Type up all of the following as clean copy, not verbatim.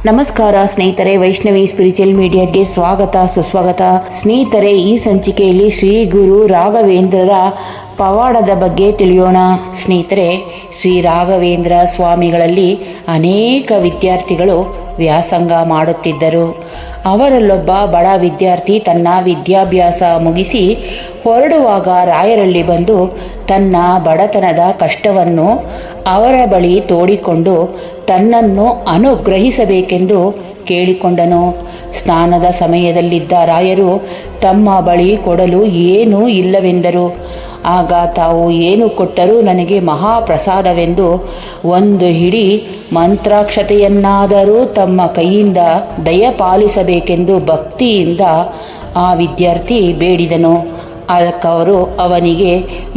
ನಮಸ್ಕಾರ ಸ್ನೇಹಿತರೆ, ವೈಷ್ಣವಿ ಸ್ಪಿರಿಚುವಲ್ ಮೀಡಿಯಾಗೆ ಸ್ವಾಗತ ಸುಸ್ವಾಗತ. ಸ್ನೇಹಿತರೆ, ಈ ಸಂಚಿಕೆಯಲ್ಲಿ ಶ್ರೀ ಗುರು ರಾಘವೇಂದ್ರರ ಪವಾಡದ ಬಗ್ಗೆ ತಿಳಿಯೋಣ. ಸ್ನೇಹಿತರೆ, ಶ್ರೀ ರಾಘವೇಂದ್ರ ಸ್ವಾಮಿಗಳಲ್ಲಿ ಅನೇಕ ವಿದ್ಯಾರ್ಥಿಗಳು ವ್ಯಾಸಂಗ ಮಾಡುತ್ತಿದ್ದರು. ಅವರಲ್ಲೊಬ್ಬ ಬಡ ವಿದ್ಯಾರ್ಥಿ ತನ್ನ ವಿದ್ಯಾಭ್ಯಾಸ ಮುಗಿಸಿ ಹೊರಡುವಾಗ ರಾಯರಲ್ಲಿ ಬಂದು ತನ್ನ ಬಡತನದ ಕಷ್ಟವನ್ನು ಅವರ ಬಳಿ ತೋಡಿಕೊಂಡು ತನ್ನನ್ನು ಅನುಗ್ರಹಿಸಬೇಕೆಂದು ಕೇಳಿಕೊಂಡನು. ಸ್ನಾನದ ಸಮಯದಲ್ಲಿದ್ದ ರಾಯರು ತಮ್ಮ ಬಳಿ ಕೊಡಲು ಏನೂ ಇಲ್ಲವೆಂದರು. ಆಗ ತಾವು ಏನು ಕೊಟ್ಟರೂ ನನಗೆ ಮಹಾಪ್ರಸಾದವೆಂದು ಒಂದು ಹಿಡಿ ಮಂತ್ರಾಕ್ಷತೆಯನ್ನಾದರೂ ತಮ್ಮ ಕೈಯಿಂದ ದಯಪಾಲಿಸಬೇಕೆಂದು ಭಕ್ತಿಯಿಂದ ಆ ವಿದ್ಯಾರ್ಥಿ ಬೇಡಿದನು. ಅದಕ್ಕವರು ಅವನಿಗೆ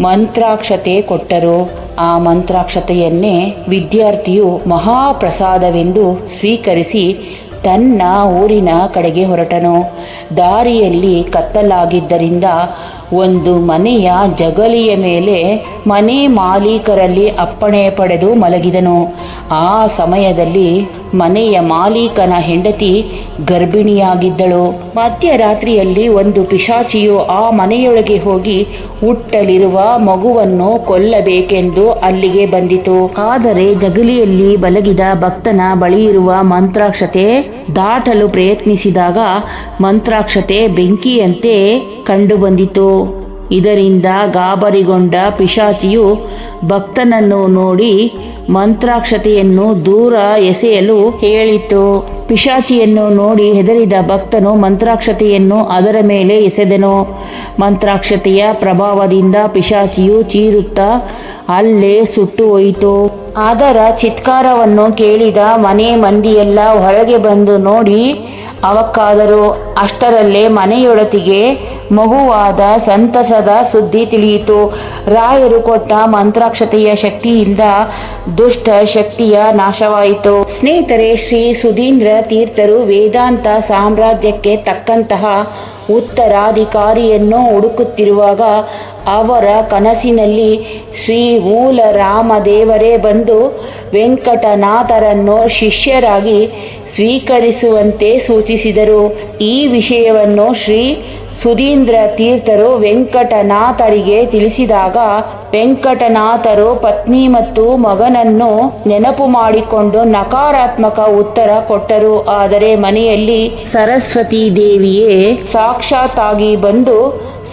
ಮಂತ್ರಾಕ್ಷತೆ ಕೊಟ್ಟರು. ಆ ಮಂತ್ರಾಕ್ಷತೆಯನ್ನೇ ವಿದ್ಯಾರ್ಥಿಯು ಮಹಾಪ್ರಸಾದವೆಂದು ಸ್ವೀಕರಿಸಿ ತನ್ನ ಊರಿನ ಕಡೆಗೆ ಹೊರಟನು. ದಾರಿಯಲ್ಲಿ ಕತ್ತಲಾಗಿದ್ದರಿಂದ ಒಂದು ಮನೆಯ ಜಗಲಿಯ ಮೇಲೆ ಮನೆ ಮಾಲೀಕರಲ್ಲಿ ಅಪ್ಪಣೆ ಪಡೆದು ಮಲಗಿದನು. ಆ ಸಮಯದಲ್ಲಿ ಮನೆಯ ಮಾಲೀಕನ ಹೆಂಡತಿ ಗರ್ಭಿಣಿಯಾಗಿದ್ದಳು. ಮಧ್ಯರಾತ್ರಿಯಲ್ಲಿ ಒಂದು ಪಿಶಾಚಿಯು ಆ ಮನೆಯೊಳಗೆ ಹೋಗಿ ಹುಟ್ಟಲಿರುವ ಮಗುವನ್ನು ಕೊಲ್ಲಬೇಕೆಂದು ಅಲ್ಲಿಗೆ ಬಂದಿತು. ಆದರೆ ಜಗಲಿಯಲ್ಲಿ ಮಲಗಿದ ಭಕ್ತನ ಬಳಿಯಿರುವ ಮಂತ್ರಾಕ್ಷತೆ ದಾಟಲು ಪ್ರಯತ್ನಿಸಿದಾಗ ಮಂತ್ರಾಕ್ಷತೆ ಬೆಂಕಿಯಂತೆ ಕಂಡುಬಂದಿತು. ಇದರಿಂದ ಗಾಬರಿಗೊಂಡ ಪಿಶಾಚಿಯು ಭಕ್ತನನ್ನು ನೋಡಿ ಮಂತ್ರಾಕ್ಷತೆಯನ್ನು ದೂರ ಎಸೆಯಲು ಹೇಳಿತು. ಪಿಶಾಚಿಯನ್ನು ನೋಡಿ ಹೆದರಿದ ಭಕ್ತನು ಮಂತ್ರಾಕ್ಷತೆಯನ್ನು ಅದರ ಮೇಲೆ ಎಸೆದನು. ಮಂತ್ರಾಕ್ಷತೆಯ ಪ್ರಭಾವದಿಂದ ಪಿಶಾಚಿಯು ಚೀರುತ್ತಾ ಅಲ್ಲೇ ಸುಟ್ಟು ಹೋಯಿತು. ಅದರ ಚಿತ್ಕಾರವನ್ನು ಕೇಳಿದ ಮನೆ ಮಂದಿಯೆಲ್ಲ ಹೊರಗೆ ಬಂದು ನೋಡಿ ಅವಕ್ಕಾದರು. ಅಷ್ಟರಲ್ಲೇ ಮನೆಯೊಳತಿಗೆ ಮಗುವಾದ ಸಂತಸದ ಸುದ್ದಿ ತಿಳಿಯಿತು. ರಾಯರು ಕೊಟ್ಟ ಮಂತ್ರಾಕ್ಷತೆಯ ಶಕ್ತಿಯಿಂದ ದುಷ್ಟ ಶಕ್ತಿಯ ನಾಶವಾಯಿತು. ಸ್ನೇಹಿತರೆ, ಶ್ರೀ ಸುಧೀಂದ್ರ ತೀರ್ಥರು ವೇದಾಂತ ಸಾಮ್ರಾಜ್ಯಕ್ಕೆ ತಕ್ಕಂತಹ ಉತ್ತರಾಧಿಕಾರಿಯನ್ನು ಹುಡುಕುತ್ತಿರುವಾಗ ಅವರ ಕನಸಿನಲ್ಲಿ ಶ್ರೀ ಮೂಲ ರಾಮದೇವರೇ ಬಂದು ವೆಂಕಟನಾಥರನ್ನು ಶಿಷ್ಯರಾಗಿ ಸ್ವೀಕರಿಸುವಂತೆ ಸೂಚಿಸಿದರು. ಈ ವಿಷಯವನ್ನು ಶ್ರೀ ಸುಧೀಂದ್ರ ತೀರ್ಥರು ವೆಂಕಟನಾಥರಿಗೆ ತಿಳಿಸಿದಾಗ ವೆಂಕಟನಾಥರು ಪತ್ನಿ ಮತ್ತು ಮಗನನ್ನು ನೆನಪು ಮಾಡಿಕೊಂಡು ನಕಾರಾತ್ಮಕ ಉತ್ತರ ಕೊಟ್ಟರು. ಆದರೆ ಮನೆಯಲ್ಲಿ ಸರಸ್ವತಿ ದೇವಿಯೇ ಸಾಕ್ಷಾತ್ತಾಗಿ ಬಂದು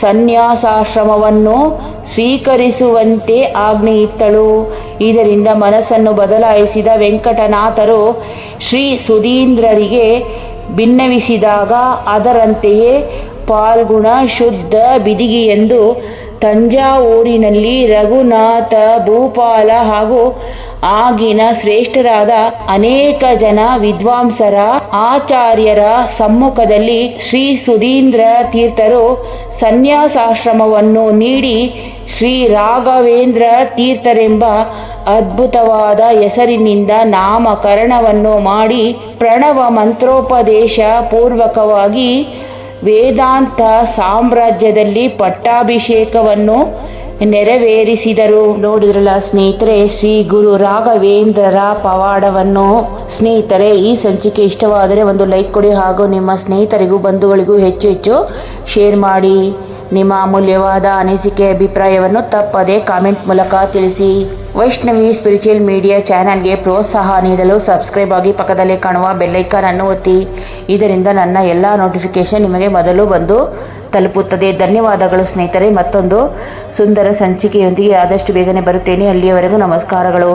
ಸನ್ಯಾಸಾಶ್ರಮವನ್ನು ಸ್ವೀಕರಿಸುವಂತೆ ಆಜ್ಞೆಯಿತ್ತಳು. ಇದರಿಂದ ಮನಸ್ಸನ್ನು ಬದಲಾಯಿಸಿದ ವೆಂಕಟನಾಥರು ಶ್ರೀ ಸುಧೀಂದ್ರರಿಗೆ ಭಿನ್ನವಿಸಿದಾಗ ಅದರಂತೆಯೇ ಫಾಲ್ಗುಣ ಶುದ್ಧ ಬಿದಿಗೆಯೆಂದು ತಂಜಾವೂರಿನಲ್ಲಿ ರಘುನಾಥ ಭೂಪಾಲ ಹಾಗೂ ಆಗಿನ ಶ್ರೇಷ್ಠರಾದ ಅನೇಕ ಜನ ವಿದ್ವಾಂಸರ ಆಚಾರ್ಯರ ಸಮ್ಮುಖದಲ್ಲಿ ಶ್ರೀ ಸುಧೀಂದ್ರ ತೀರ್ಥರು ಸನ್ಯಾಸಾಶ್ರಮವನ್ನು ನೀಡಿ ಶ್ರೀ ರಾಘವೇಂದ್ರ ತೀರ್ಥರೆಂಬ ಅದ್ಭುತವಾದ ಹೆಸರಿನಿಂದ ನಾಮಕರಣವನ್ನು ಮಾಡಿ ಪ್ರಣವ ಮಂತ್ರೋಪದೇಶ ಪೂರ್ವಕವಾಗಿ ವೇದಾಂತ ಸಾಮ್ರಾಜ್ಯದಲ್ಲಿ ಪಟ್ಟಾಭಿಷೇಕವನ್ನು ನೆರವೇರಿಸಿದರು. ನೋಡಿದ್ರಲ್ಲ ಸ್ನೇಹಿತರೆ, ಶ್ರೀ ಗುರು ರಾಘವೇಂದ್ರರ ಪವಾಡವನ್ನು. ಸ್ನೇಹಿತರೆ, ಈ ಸಂಚಿಕೆ ಇಷ್ಟವಾದರೆ ಒಂದು ಲೈಕ್ ಕೊಡಿ ಹಾಗೂ ನಿಮ್ಮ ಸ್ನೇಹಿತರಿಗೂ ಬಂಧುಗಳಿಗೂ ಹೆಚ್ಚು ಶೇರ್ ಮಾಡಿ. ನಿಮ್ಮ ಅಮೂಲ್ಯವಾದ ಅನಿಸಿಕೆ ಅಭಿಪ್ರಾಯವನ್ನು ತಪ್ಪದೆ ಕಾಮೆಂಟ್ ಮೂಲಕ ತಿಳಿಸಿ. ವೈಷ್ಣವಿ ಸ್ಪಿರಿಚುವಲ್ ಮೀಡಿಯಾ ಚಾನಲ್ಗೆ ಪ್ರೋತ್ಸಾಹ ನೀಡಲು ಸಬ್ಸ್ಕ್ರೈಬ್ ಆಗಿ ಪಕ್ಕದಲ್ಲೇ ಕಾಣುವ ಬೆಲ್ಲೈಕಾನ್ ಅನ್ನು ಒತ್ತಿ. ಇದರಿಂದ ನನ್ನ ಎಲ್ಲ ನೋಟಿಫಿಕೇಶನ್ ನಿಮಗೆ ಮೊದಲು ಬಂದು ತಲುಪುತ್ತದೆ. ಧನ್ಯವಾದಗಳು ಸ್ನೇಹಿತರೆ. ಮತ್ತೊಂದು ಸುಂದರ ಸಂಚಿಕೆಯೊಂದಿಗೆ ಆದಷ್ಟು ಬೇಗನೆ ಬರುತ್ತೇನೆ. ಅಲ್ಲಿಯವರೆಗೂ ನಮಸ್ಕಾರಗಳು.